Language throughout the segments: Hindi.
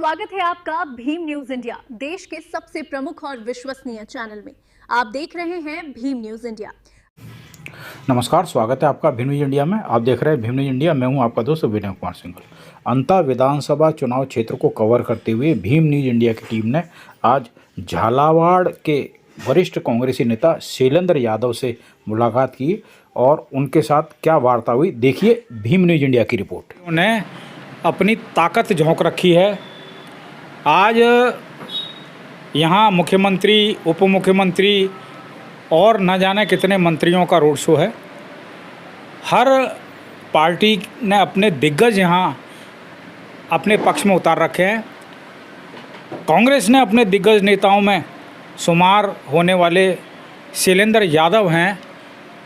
स्वागत है आपका भीम न्यूज इंडिया, देश के सबसे प्रमुख और विश्वसनीय चैनल में। आप देख रहे हैं भीम न्यूज इंडिया। नमस्कार, स्वागत है आपका भीम न्यूज इंडिया में। आप देख रहे हैं भीम न्यूज इंडिया। मैं हूं आपका दोस्त विनय कुमार सिंघल। अंता विधानसभा चुनाव क्षेत्र को कवर करते हुए भीम न्यूज इंडिया की टीम ने आज झालावाड़ के वरिष्ठ कांग्रेसी नेता शैलेंद्र यादव से मुलाकात की और उनके साथ क्या वार्ता हुई, देखिए भीम न्यूज इंडिया की रिपोर्ट। उन्हें अपनी ताकत झोंक रखी है। आज यहाँ मुख्यमंत्री, उप मुख्यमंत्री और न जाने कितने मंत्रियों का रोड शो है। हर पार्टी ने अपने दिग्गज यहाँ अपने पक्ष में उतार रखे हैं। कांग्रेस ने अपने दिग्गज नेताओं में शुमार होने वाले शैलेंद्र यादव हैं,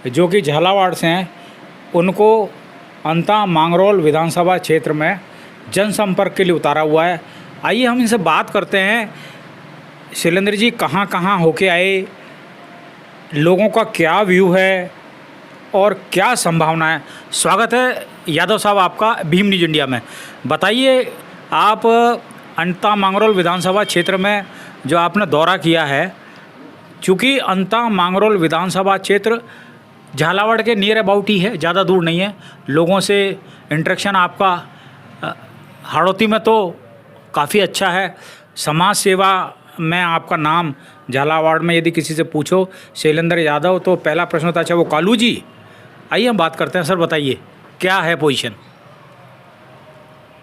जो कि झालावाड़ से हैं, उनको अंता मांगरोल विधानसभा क्षेत्र में जनसंपर्क के लिए उतारा हुआ है। आइए हम इनसे बात करते हैं। शैलेंद्र जी कहाँ कहाँ होके आए, लोगों का क्या व्यू है और क्या संभावना है। स्वागत है यादव साहब आपका भीम न्यूज इंडिया में। बताइए, आप अंता मांगरोल विधानसभा क्षेत्र में जो आपने दौरा किया है, चूँकि अंता मांगरोल विधानसभा क्षेत्र झालावाड़ के नियर अबाउट ही है, ज़्यादा दूर नहीं है। लोगों से इंटरेक्शन आपका हाड़ौती में तो काफ़ी अच्छा है। समाज सेवा में आपका नाम झालावाड़ में यदि किसी से पूछो शैलेंद्र यादव, तो पहला प्रश्न होता है अच्छा वो कालू जी। आइए हम बात करते हैं। सर बताइए क्या है पोजीशन।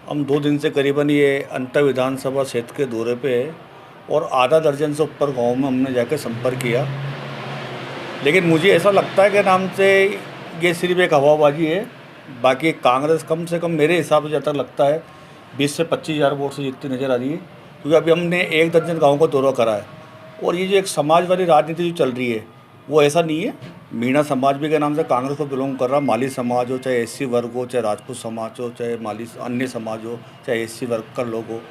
हम 2 दिन से करीबन ये अंता विधानसभा क्षेत्र के दौरे पे है और आधा दर्जन से ऊपर गाँव में हमने जाकर संपर्क किया, लेकिन मुझे ऐसा लगता है कि नाम से ये सिर्फ एक हवाबाजी है। बाकी कांग्रेस कम से कम मेरे हिसाब से जहाँ तक लगता है 20 से 25 हज़ार वोट से जीतती नज़र आ रही है, क्योंकि अभी हमने 1 दर्जन गाँव का दौरा करा है। और ये जो एक समाज वाली राजनीति जो चल रही है वो ऐसा नहीं है। मीणा समाज भी के नाम से कांग्रेस को बिलोंग कर रहा, माली समाज हो, चाहे एससी वर्ग हो, चाहे राजपूत समाज हो, चाहे माली अन्य समाज हो, चाहे एससी वर्ग का लोग हो।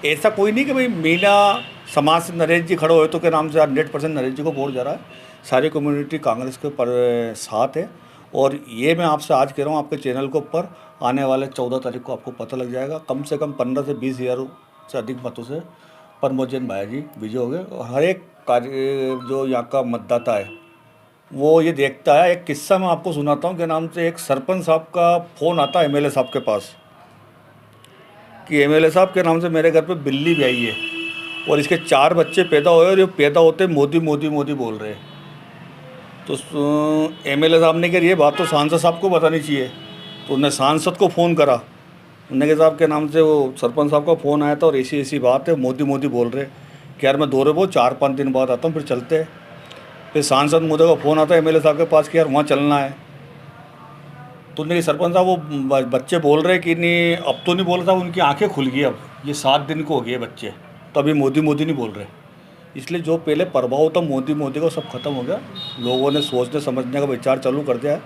ऐसा कोई नहीं कि भाई मीणा समाज से नरेश जी खड़े हुए तो के नाम से 100% नरेश जी को वोट जा रहा है। सारी कम्युनिटी कांग्रेस के पर साथ है। और ये मैं आपसे आज कह रहा हूँ, आपके चैनल के ऊपर आने वाले 14 तारीख को आपको पता लग जाएगा। कम से कम 15 से 20 हज़ार से अधिक मतों से प्रमोद जैन भाई जी विजय हो गए। और हर एक कार्य जो यहाँ का मतदाता है वो ये देखता है। एक किस्सा मैं आपको सुनाता हूँ के नाम से, एक सरपंच साहब का फ़ोन आता है एमएलए साहब के पास कि एमएलए साहब के नाम से मेरे घर पे बिल्ली भी आई है और इसके 4 बच्चे पैदा हुए और ये पैदा होते मोदी मोदी मोदी बोल रहे हैं। तो एमएलए साहब ने कहा ये बात तो सांसद साहब को बतानी चाहिए। तो उन्होंने सांसद को फ़ोन करा, उन्होंने साहब के नाम से वो सरपंच साहब का फ़ोन आया था और ऐसी बात है, मोदी मोदी बोल रहे कि यार मैं दौरे वो 4-5 दिन बाद आता हूँ, फिर चलते हैं। फिर सांसद मोदी का फ़ोन आता है एमएलए साहब के पास कि यार वहाँ चलना है। तो उन्होंने सरपंच साहब वो बच्चे बोल रहे कि नहीं अब तो नहीं बोल रहा था, उनकी आँखें खुल गई, अब ये 7 दिन को हो गए बच्चे, तो अभी मोदी मोदी नहीं बोल रहे। इसलिए जो पहले प्रभाव था मोदी मोदी का सब खत्म हो गया। लोगों ने सोचने समझने का विचार चालू कर दिया है।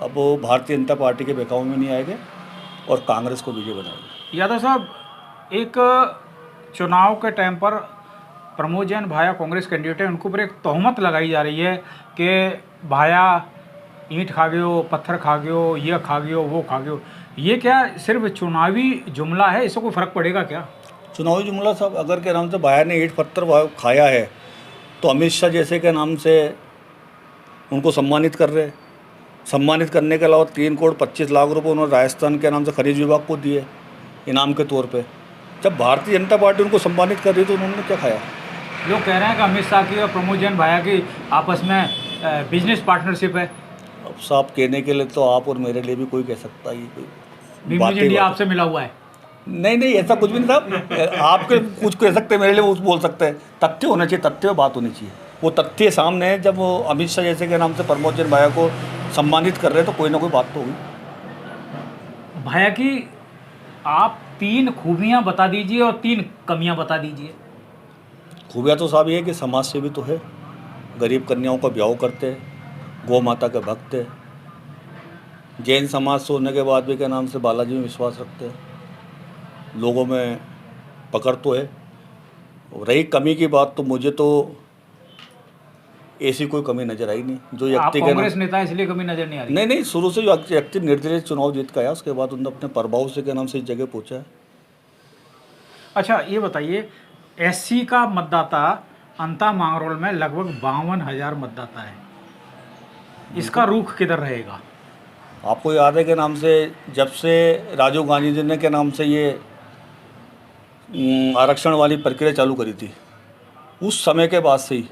अब वो भारतीय जनता पार्टी के बहकावे में नहीं आएंगे और कांग्रेस को विजय बनाएंगे। यादव साहब, एक चुनाव के टाइम पर प्रमोद जैन भाया कांग्रेस कैंडिडेट है, उनके ऊपर एक तोहमत लगाई जा रही है कि भाया ईंट खा गयो, पत्थर खा गयो, ये खा गयो, वो खा गयो। ये क्या सिर्फ चुनावी जुमला है, इससे कोई फ़र्क पड़ेगा क्या? चुनावी जुमला साहब, अगर के नाम से भाया ने ईंट पत्थर खाया है तो अमित शाह जैसे के नाम से उनको सम्मानित कर रहे। सम्मानित करने के अलावा 3 करोड़ 25 लाख रुपए उन्होंने राजस्थान के नाम से खनिज विभाग को दिए इनाम के तौर पे। जब भारतीय जनता पार्टी उनको सम्मानित कर रही तो उन्होंने क्या खाया? लोग कह रहे हैं कि अमित शाह की और प्रमोद जैन भाया की आपस में बिजनेस पार्टनरशिप है। अब साहब कहने के लिए तो आप और मेरे लिए भी कोई कह सकता है। भीम न्यूज इंडिया आपसे मिला हुआ है। नहीं ऐसा कुछ भी नहीं साहब। आपके कुछ कह सकते हैं, मेरे लिए वो बोल सकते हैं। तथ्य होना चाहिए, तथ्य में बात होनी चाहिए। वो तथ्य सामने है। जब वो अमित शाह जैसे के नाम से प्रमोद जैन भाया को सम्मानित कर रहे हैं तो कोई ना कोई बात तो होगी। भाया की आप 3 खूबियां बता दीजिए और 3 कमियां बता दीजिए। खूबियाँ तो साहब ये है कि समाज सेवी तो है, गरीब कन्याओं का ब्याह करते हैं, गौ माता के भक्त है, जैन समाज से होने के बाद भी के नाम से बालाजी में विश्वास रखते हैं, लोगों में पकड़ तो है। रही कमी की बात तो मुझे तो ऐसी कोई कमी नजर आई नहीं। जो व्यक्ति के कांग्रेस नेता इसलिए कमी नजर नहीं आ रही? नहीं, शुरू से जो व्यक्ति निर्दलीय चुनाव जीत का आया उसके बाद उन्होंने अपने प्रभाव से के नाम से इस जगह पहुँचा है। अच्छा ये बताइए, एससी का मतदाता अंता मांगरोल में लगभग 52,000 मतदाता है, इसका रुख किधर रहेगा? आपको याद है कि नाम से जब से राजीव गांधी जी ने के नाम से ये आरक्षण वाली प्रक्रिया चालू करी थी, उस समय के बाद से ही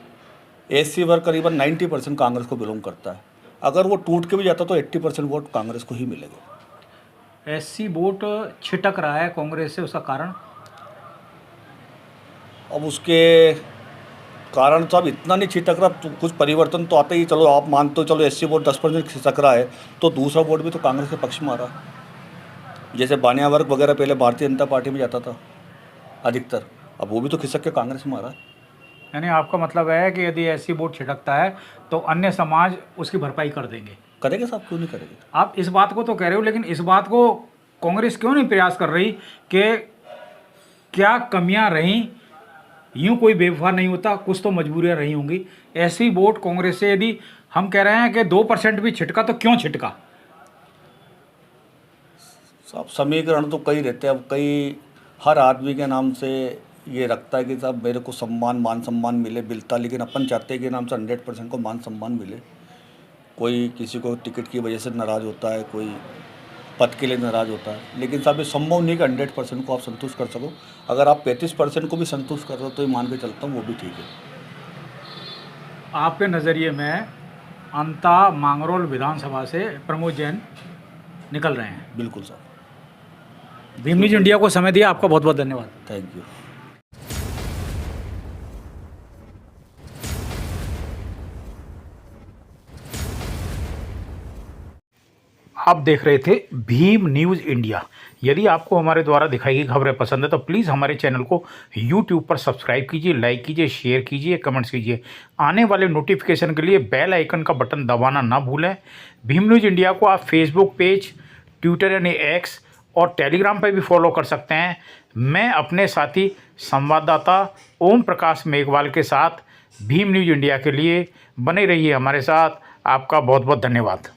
एससी वर्ग करीबन 90% कांग्रेस को बिलोंग करता है। अगर वो टूट के भी जाता तो 80% वोट कांग्रेस को ही मिलेगा। एससी वोट छिटक रहा है कांग्रेस से, उसका कारण? अब उसके कारण तो अब इतना नहीं छिटक रहा, तो कुछ परिवर्तन तो आता ही। चलो आप मानते हो, चलो एससी वोट 10% खिसक रहा है, तो दूसरा वोट भी तो कांग्रेस के पक्ष में आ रहा है। जैसे बानिया वर्ग वगैरह पहले भारतीय जनता पार्टी में जाता था अधिकतर, अब वो भी तो खिसक के कांग्रेस में आ रहा है। यानी आपका मतलब है कि यदि एससी वोट छिटकता है तो अन्य समाज उसकी भरपाई कर देंगे? करेंगे साहब, क्यों नहीं करेंगे। आप इस बात को तो कह रहे हो, लेकिन इस बात को कांग्रेस क्यों नहीं प्रयास कर रही कि क्या कमियां रहीं? यूं कोई बेवफा नहीं होता, कुछ तो मजबूरियां रही होंगी। ऐसी वोट कांग्रेस से यदि हम कह रहे हैं कि 2% भी छिटका तो क्यों छिटका? साहब समीकरण तो कई रहते हैं। अब कई हर आदमी के नाम से ये रखता है कि साहब मेरे को सम्मान, मान सम्मान मिले, मिलता, लेकिन अपन चाहते हैं कि नाम से 100% को मान सम्मान मिले। कोई किसी को टिकट की वजह से नाराज़ होता है, कोई पद के लिए नाराज़ होता है, लेकिन साहब ये संभव नहीं कि 100% को आप संतुष्ट कर सको। अगर आप 35% को भी संतुष्ट कर रहे हो तो ये मान के चलता हूँ, वो भी ठीक है। आपके नज़रिए में अंता मांगरोल विधानसभा से प्रमोद जैन निकल रहे हैं? बिल्कुल साहब। भीम न्यूज़ इंडिया को समय दिया, आपका बहुत बहुत धन्यवाद। Thank you. आप देख रहे थे भीम न्यूज़ इंडिया। यदि आपको हमारे द्वारा दिखाई गई खबरें पसंद है तो प्लीज़ हमारे चैनल को यूट्यूब पर सब्सक्राइब कीजिए, लाइक कीजिए, शेयर कीजिए, कमेंट्स कीजिए। आने वाले नोटिफिकेशन के लिए बेल आइकन का बटन दबाना ना भूलें। भीम न्यूज़ इंडिया को आप फेसबुक पेज, ट्विटर यानी एक्स और टेलीग्राम पर भी फॉलो कर सकते हैं। मैं अपने साथी संवाददाता ओम प्रकाश मेघवाल के साथ भीम न्यूज़ इंडिया के लिए बने रहिए हमारे साथ। आपका बहुत बहुत धन्यवाद।